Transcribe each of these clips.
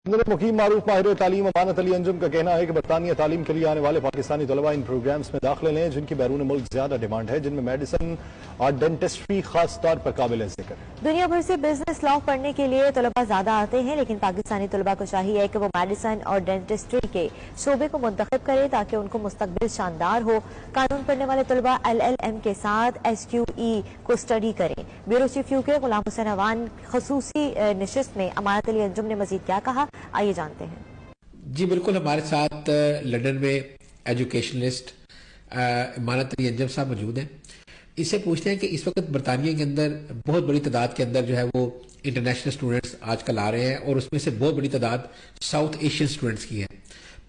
मुकीम मारूफ माहिर तालीम अमानत अली अंजुम का कहना है कि बरतानिया तालीम के लिए आने वाले पाकिस्तानी तलबा इन प्रोग्राम्स में दाखिले लें जिनकी बैरून मुल्क ज्यादा डिमांड है, जिनमें मेडिसिन और डेंटिस्ट्री खास तौर पर काबिल जिक्र है। दुनिया भर से बिजनेस लॉ पढ़ने के लिए तलबा ज्यादा आते हैं, लेकिन पाकिस्तानी तलबा को चाहिए कि वो मेडिसिन और डेंटिस्ट्री के शोबे को मुंतखब करे ताकि उनको मुस्तकबिल शानदार हो। कानून पढ़ने वाले तलबा LLM के साथ SQE को स्टडी करें। Bureau chief UK Ghulam Hussain Awan खसूसी नशिस्त में अमानत अली अंजुम ने मजीद क्या कहा, आइए जानते हैं। जी बिल्कुल, हमारे साथ लंदन में एजुकेशनलिस्ट अमानत अली अंजुम साहब मौजूद हैं। इससे पूछते हैं कि इस वक्त बरतानिया के अंदर बहुत बड़ी तादाद के अंदर जो है वो इंटरनेशनल स्टूडेंट्स आजकल आ रहे हैं और उसमें से बहुत बड़ी तादाद साउथ एशियन स्टूडेंट्स की है।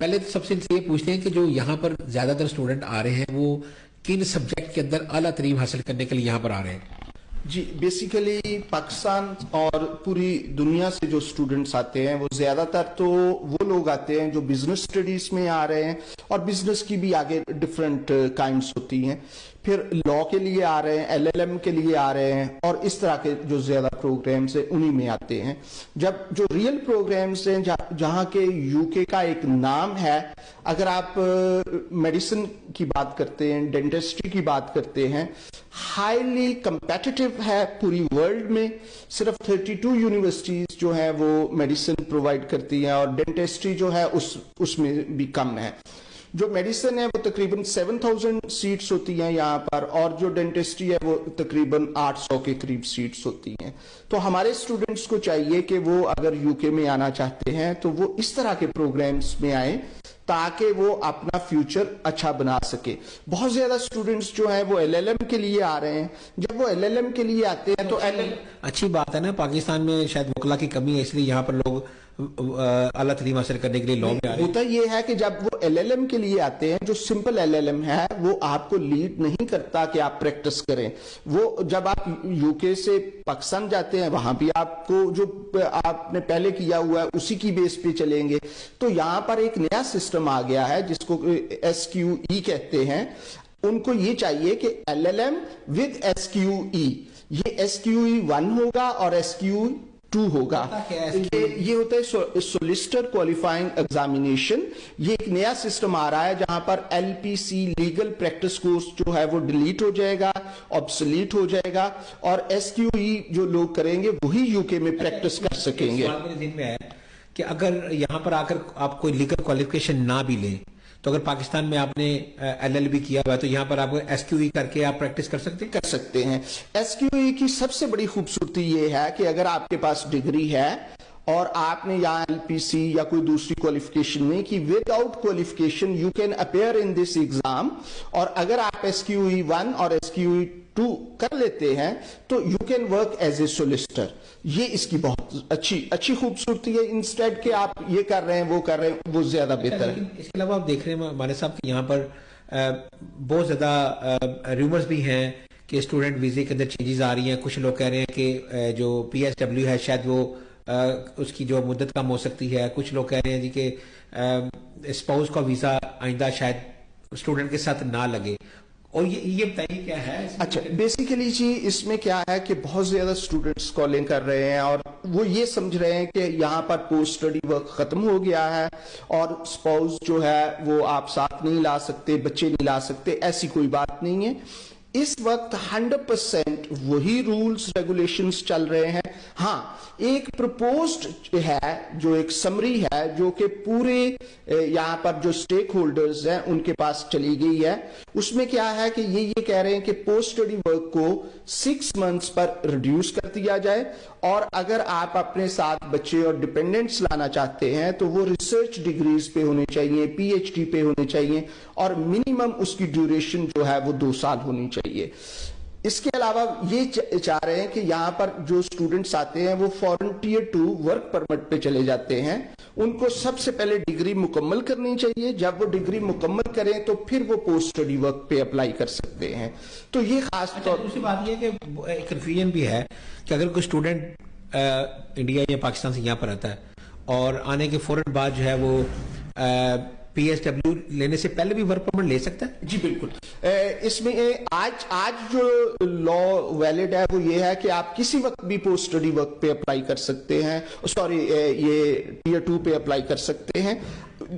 पहले तो सबसे ये पूछते हैं कि जो यहाँ पर ज्यादातर स्टूडेंट आ रहे हैं वो किन सब्जेक्ट के अंदर आला तरीम हासिल करने के लिए यहाँ पर आ रहे हैं। जी, बेसिकली पाकिस्तान और पूरी दुनिया से जो स्टूडेंट्स आते हैं वो ज्यादातर तो वो लोग आते हैं जो बिजनेस स्टडीज में आ रहे हैं और बिजनेस की भी आगे डिफरेंट काइंड्स होती हैं, फिर लॉ के लिए आ रहे हैं, LLM के लिए आ रहे हैं और इस तरह के जो ज्यादा प्रोग्राम्स हैं उन्हीं में आते हैं। जब जो रियल प्रोग्राम्स हैं जहां के UK का एक नाम है, अगर आप मेडिसिन की बात करते हैं, डेंटिस्ट्री की बात करते हैं, हाईली कंपेटिटिव है पूरी वर्ल्ड में। सिर्फ 32 यूनिवर्सिटीज जो है वो मेडिसिन प्रोवाइड करती हैं और डेंटिस्ट्री जो है उसमें भी कम है। जो मेडिसिन है वो तकरीबन 7000 सीट्स होती हैं यहाँ पर और जो डेंटिस्ट्री है वो तकरीबन 800 के करीब सीट्स होती हैं। तो हमारे स्टूडेंट्स को चाहिए कि वो अगर UK में आना चाहते हैं तो वो इस तरह के प्रोग्राम्स में आए ताकि वो अपना फ्यूचर अच्छा बना सके। बहुत ज्यादा स्टूडेंट्स जो हैं वो LLM के लिए आ रहे हैं। जब वो LLM के लिए आते हैं तो अच्छी बात है ना, पाकिस्तान में शायद वकला की कमी है इसलिए यहाँ पर लोग आला तरीम हासिल करने के लिए लॉ में आ रहे हैं। होता ये है कि जब वो LLM के लिए आते हैं, जो सिंपल LLM है वो आपको लीड नहीं करता कि आप प्रैक्टिस करें। वो जब आप UK से पाकिस्तान जाते हैं वहां भी आपको जो आपने पहले किया हुआ है उसी की बेस पे चलेंगे। तो यहाँ पर एक नया सिस्टम आ गया है जिसको SQE कहते हैं। उनको ये चाहिए कि LLM विद SQE, ये SQE 1 होगा और SQE 2 होगा। ये होता है सोलिसिटर क्वालिफाइंग एग्जामिनेशन। ये एक नया सिस्टम आ रहा है जहां पर LPC लीगल प्रैक्टिस कोर्स जो है वो डिलीट हो जाएगा, ऑब्सोलीट हो जाएगा और SQE जो लोग करेंगे वही UK में प्रैक्टिस कर सकेंगे। मेरे दिन में है कि अगर यहाँ पर आकर आप कोई लीगल क्वालिफिकेशन ना भी लें तो अगर पाकिस्तान में आपने LLB किया हुआ है तो यहाँ पर आप SQE करके आप प्रैक्टिस कर सकते हैं। SQE की सबसे बड़ी खूबसूरती ये है कि अगर आपके पास डिग्री है और आपने यहाँ LPC या कोई दूसरी क्वालिफिकेशन नहीं की, without qualification you can appear in this exam. और अगर आप SQE 1 और SQE 2 कर लेते हैं तो you can work as a solicitor. ये इसकी बहुत अच्छी खूबसूरती है। इंस्टेड के आप ये कर रहे हैं वो कर रहे हैं वो ज्यादा बेहतर है। इसके अलावा आप देख रहे हैं हमारे साहब कि यहाँ पर बहुत ज्यादा रूमर्स भी हैं कि स्टूडेंट वीजे के अंदर चेंजेस आ रही हैं। कुछ लोग कह रहे हैं कि जो PSW है शायद वो उसकी जो मुद्दत कम हो सकती है। कुछ लोग कह रहे हैं जी कि स्पाउस का वीजा आइंदा शायद स्टूडेंट के साथ ना लगे। और ये बताइए क्या है? अच्छा, बेसिकली जी इसमें क्या है कि बहुत ज्यादा स्टूडेंट्स कॉलिंग कर रहे हैं और वो ये समझ रहे हैं कि यहाँ पर पोस्ट स्टडी वर्क खत्म हो गया है और स्पाउस जो है वो आप साथ नहीं ला सकते, बच्चे नहीं ला सकते। ऐसी कोई बात नहीं है। इस वक्त 100% वही रूल्स रेगुलेशंस चल रहे हैं। हाँ, एक प्रपोज्ड है जो एक समरी है जो कि पूरे यहाँ पर जो स्टेक होल्डर्स हैं उनके पास चली गई है। उसमें क्या है कि ये कह रहे हैं कि पोस्ट स्टडी वर्क को 6 मंथ्स पर रिड्यूस कर दिया जाए और अगर आप अपने साथ बच्चे और डिपेंडेंट्स लाना चाहते हैं तो वो रिसर्च डिग्रीज पे होने चाहिए, PhD पे होने चाहिए और मिनिमम उसकी ड्यूरेशन जो है वो 2 साल होनी चाहिए। इसके अलावा ये चाह रहे हैं कि यहाँ पर जो स्टूडेंट्स आते हैं वो फॉरेन Tier 2 वर्क परमिट पे चले जाते हैं। उनको सबसे पहले डिग्री मुकम्मल करनी चाहिए। जब वो डिग्री मुकम्मल करें तो फिर वो पोस्ट स्टडी वर्क पे अप्लाई कर सकते हैं। तो ये खास तौर दूसरी बात ये कि कन्फ्यूजन भी है कि अगर कोई स्टूडेंट इंडिया या पाकिस्तान से यहाँ पर आता है और आने के फौरन बाद जो है वो PSW लेने से पहले भी वर्क परमिट ले सकता है? जी बिल्कुल। इसमें आज जो लॉ वैलिड है वो ये है कि आप किसी वक्त भी पोस्ट स्टडी वर्क पे अप्लाई कर सकते हैं, सॉरी ये टियर 2 पे अप्लाई कर सकते हैं,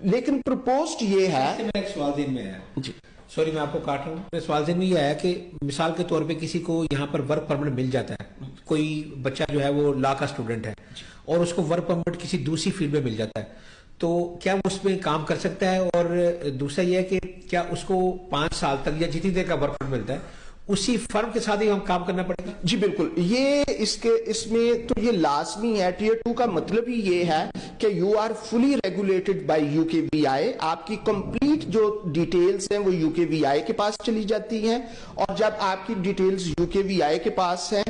लेकिन प्रपोज्ड ये है। मेरा एक सवाल दिन में है जी, सॉरी मैं आपको काट रहा हूँ। मेरे सवाल दिन में ये है कि मिसाल के तौर पे किसी को यहाँ पर वर्क परमिट मिल जाता है, कोई बच्चा जो है वो लॉ का स्टूडेंट है और उसको वर्क परमिट किसी दूसरी फील्ड में मिल जाता है, तो क्या वो उसमें काम कर सकता है? और दूसरा ये है कि क्या उसको 5 साल तक या जितनी देर का वर्क परमिट मिलता है उसी फर्म के साथ ही हम काम करना पड़ेगा? जी बिल्कुल, ये इसमें तो ये लाजमी है। टियर 2 का मतलब ही ये है कि you are fully regulated by UKVI। आपकी कंप्लीट जो डिटेल्स हैं वो UKVI के पास चली जाती हैं, और जब आपकी डिटेल्स UKVI के पास हैं,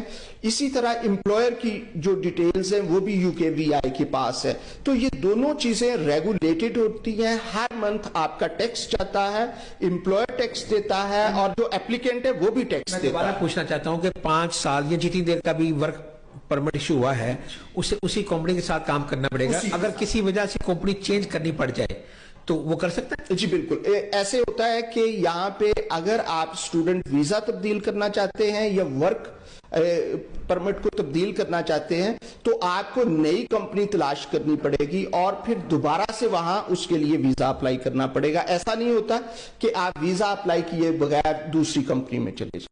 इसी तरह एम्प्लॉयर की जो डिटेल्स हैं वो भी UKVI के पास है, तो ये दोनों चीजें रेगुलेटेड होती हैं। हर मंथ आपका टैक्स जाता है, एम्प्लॉयर टैक्स देता है और जो एप्लीकेंट है वो भी टैक्स देता है। दोबारा पूछना चाहता हूं कि 5 साल या जितनी देर का भी वर्क परमिट इशू हुआ है उसे उसी कंपनी के साथ काम करना पड़ेगा। अगर किसी वजह से कंपनी चेंज करनी पड़ जाए तो वो कर सकता है? जी बिल्कुल। ऐसे होता है कि यहाँ पे अगर आप स्टूडेंट वीजा तब्दील करना चाहते हैं या वर्क परमिट को तब्दील करना चाहते हैं तो आपको नई कंपनी तलाश करनी पड़ेगी और फिर दोबारा से वहां उसके लिए वीजा अप्लाई करना पड़ेगा। ऐसा नहीं होता कि आप वीजा अप्लाई किए बगैर दूसरी कंपनी में चले जाए।